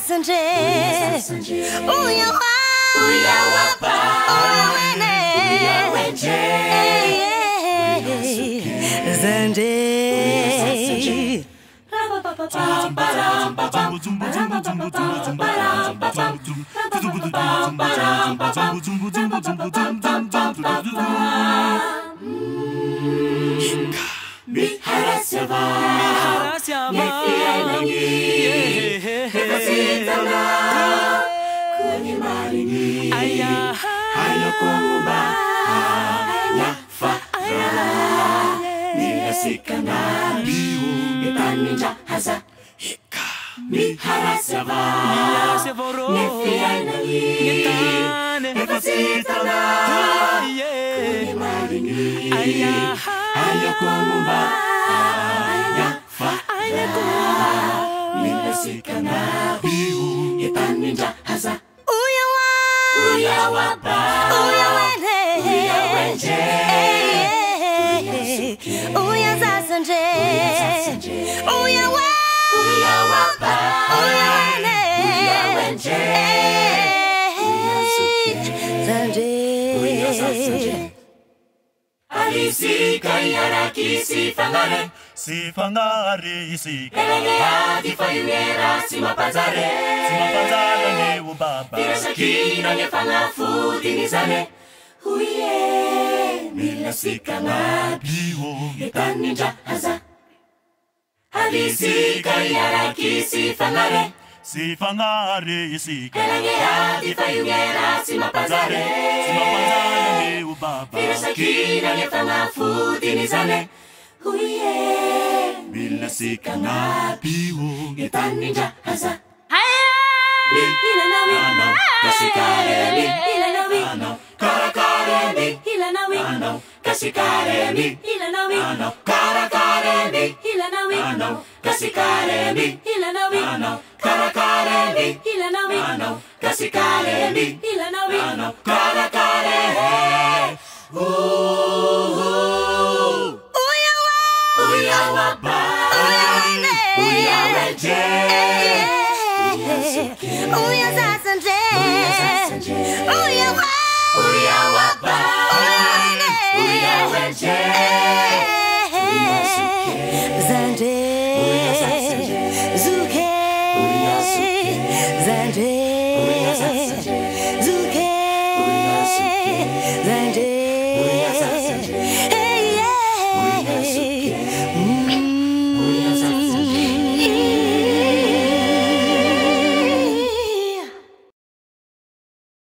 sanje uya wapa wene zanje Miharasava Nefianangi Hefasitana Kuni maringi Hayakumba Yafa Nilasikana Itaninja Haza Miharasava Nefianangi Hefasitana Kuni maringi Hayakumba Yafa Nilasikana Itaninja Haza Uya wapa Uya wenje Uya zasanje Uya wapa Uya wenje Zanje Alisika yaraki sifangare isika Elengea difayungera simapanzare ne ubaba Firasakina nefanga fudinizane Huye Nilasika biwo Itaninja haza Alisika yaraki sifangare isika Elengea difayungera simapanzare ne ubaba Firasakina nefanga fudinizane Huye Nilasika biwo Itaninja haza Hilanawi Kasikaremi Hilanawi Karakaremi Hilanawi Kasikaremi Hilanawi Karakaremi Hilanawi Kasikaremi Hilanawi Karakaremi Hilanawi Kasikaremi Hilanawi Karakaremi Uya wapa Uya wenje Uya zasanje Uya wapa Uya wenje Zanje Zuke Zanje Zuke Zanje